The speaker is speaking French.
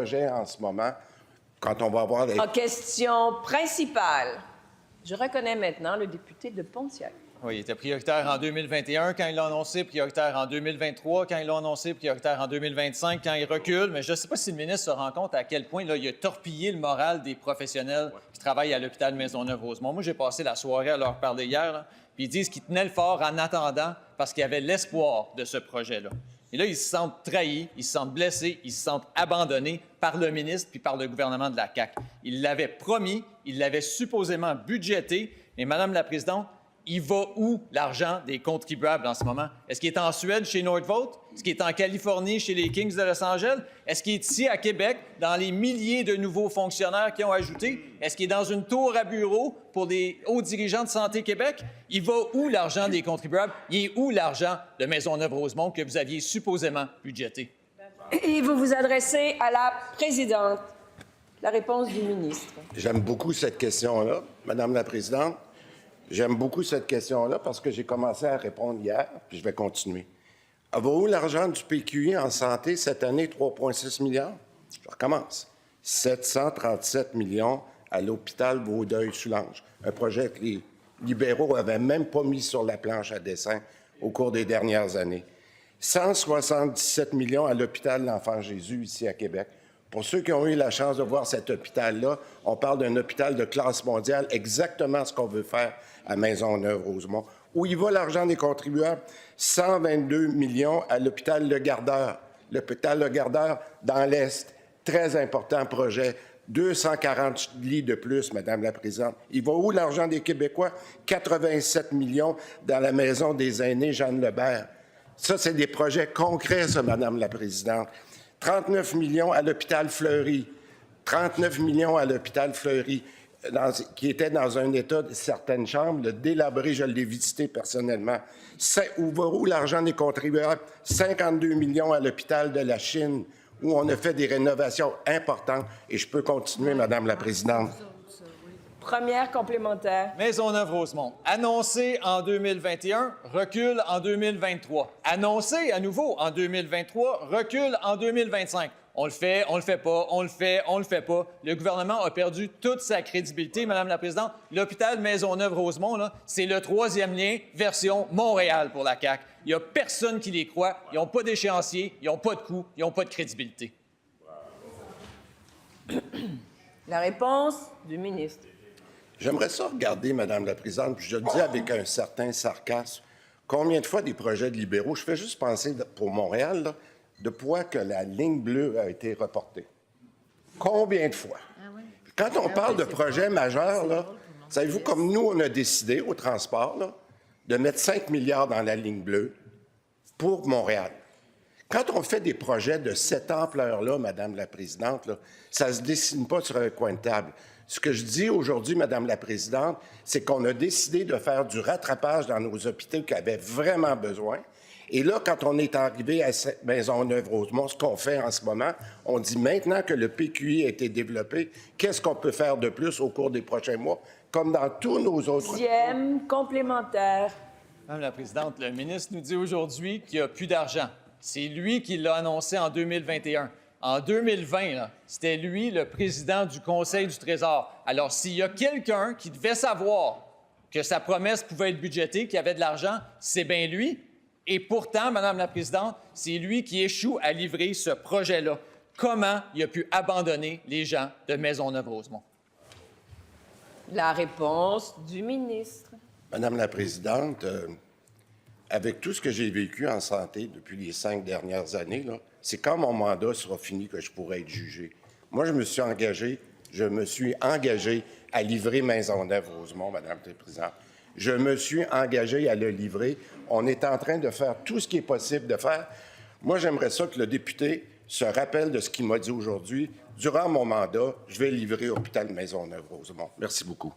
projet en ce moment, quand on va avoir les... En question principale, je reconnais maintenant le député de Pontiac. Oui, il était prioritaire en 2021 quand il l'a annoncé, prioritaire en 2023 quand il l'a annoncé, prioritaire en 2025 quand il recule. Mais je ne sais pas si le ministre se rend compte à quel point là, il a torpillé le moral des professionnels qui travaillent à l'hôpital Maisonneuve-Rosemont. Moi, j'ai passé la soirée à leur parler hier, là, puis ils disent qu'ils tenaient le fort en attendant parce qu'il y avait l'espoir de ce projet-là. Et là, ils se sentent trahis, ils se sentent blessés, ils se sentent abandonnés par le ministre puis par le gouvernement de la CAQ. Ils l'avaient promis, ils l'avaient supposément budgété, mais Madame la Présidente, il va où l'argent des contribuables en ce moment? Est-ce qu'il est en Suède chez Nordvolt? Est-ce qu'il est en Californie chez les Kings de Los Angeles? Est-ce qu'il est ici à Québec dans les milliers de nouveaux fonctionnaires qui ont ajouté? Est-ce qu'il est dans une tour à bureau pour des hauts dirigeants de Santé Québec? Il va où l'argent des contribuables? Il est où l'argent de Maisonneuve-Rosemont que vous aviez supposément budgété? Et vous vous adressez à la présidente. La réponse du ministre. J'aime beaucoup cette question-là, Madame la Présidente. J'aime beaucoup cette question-là parce que j'ai commencé à répondre hier, puis je vais continuer. Va où l'argent du PQI en santé cette année, 3,6 milliards? Je recommence. 737 millions à l'hôpital Vaudreuil-Soulanges, un projet que les libéraux n'avaient même pas mis sur la planche à dessin au cours des dernières années. 177 millions à l'hôpital L'Enfant Jésus, ici à Québec. Pour ceux qui ont eu la chance de voir cet hôpital-là, on parle d'un hôpital de classe mondiale, exactement ce qu'on veut faire à Maisonneuve-Rosemont. Où il va l'argent des contribuables? 122 millions à l'hôpital Le Gardeur. L'hôpital Le Gardeur dans l'Est. Très important projet. 240 lits de plus, Madame la Présidente. Il va où l'argent des Québécois? 87 millions dans la maison des aînés Jeanne Lebert. Ça, c'est des projets concrets, ça, Madame la Présidente. 39 millions à l'hôpital Fleury. 39 millions à l'hôpital Fleury, qui était dans un état de certaines chambres, délabré, je l'ai visité personnellement. Où va où l'argent des contribuables? 52 millions à l'hôpital de la Chine, où on a fait des rénovations importantes. Et je peux continuer, Madame la Présidente. Première complémentaire. Maisonneuve-Rosemont, annoncé en 2021, recule en 2023. Annoncé à nouveau en 2023, recule en 2025. On le fait pas, on le fait pas. Le gouvernement a perdu toute sa crédibilité, Madame la Présidente. L'hôpital Maisonneuve-Rosemont, c'est le 3e lien version Montréal pour la CAQ. Il n'y a personne qui les croit. Ils n'ont pas d'échéancier, ils n'ont pas de coût, ils n'ont pas de crédibilité. La réponse du ministre. J'aimerais ça regarder, Madame la Présidente, puis je le dis avec un certain sarcasme, combien de fois des projets de libéraux, je fais juste penser pour Montréal, là, de fois que la ligne bleue a été reportée. Combien de fois? Quand on parle de projets majeurs, là, savez-vous, comme nous, on a décidé au transport là, de mettre 5 milliards dans la ligne bleue pour Montréal. Quand on fait des projets de cette ampleur-là, Madame la Présidente, là, ça ne se dessine pas sur un coin de table. Ce que je dis aujourd'hui, Madame la Présidente, c'est qu'on a décidé de faire du rattrapage dans nos hôpitaux qui avaient vraiment besoin. Et là, quand on est arrivé à Maisonneuve-Rosemont, ce qu'on fait en ce moment, on dit maintenant que le PQI a été développé, qu'est-ce qu'on peut faire de plus au cours des prochains mois, comme dans tous nos autres... Deuxième complémentaire. Madame la Présidente, le ministre nous dit aujourd'hui qu'il n'y a plus d'argent. C'est lui qui l'a annoncé en 2021. En 2020, c'était lui le président du Conseil du Trésor. Alors, s'il y a quelqu'un qui devait savoir que sa promesse pouvait être budgétée, qu'il y avait de l'argent, c'est bien lui. Et pourtant, Madame la Présidente, c'est lui qui échoue à livrer ce projet-là. Comment il a pu abandonner les gens de Maisonneuve-Rosemont? La réponse du ministre. Madame la Présidente, avec tout ce que j'ai vécu en santé depuis les 5 dernières années, c'est quand mon mandat sera fini que je pourrai être jugé. Moi, je me suis engagé à livrer Maisonneuve-Rosemont, Madame la Présidente. Je me suis engagé à le livrer. On est en train de faire tout ce qui est possible de faire. Moi, j'aimerais ça que le député se rappelle de ce qu'il m'a dit aujourd'hui. Durant mon mandat, je vais livrer l'hôpital Maisonneuve-Rosemont. Merci beaucoup.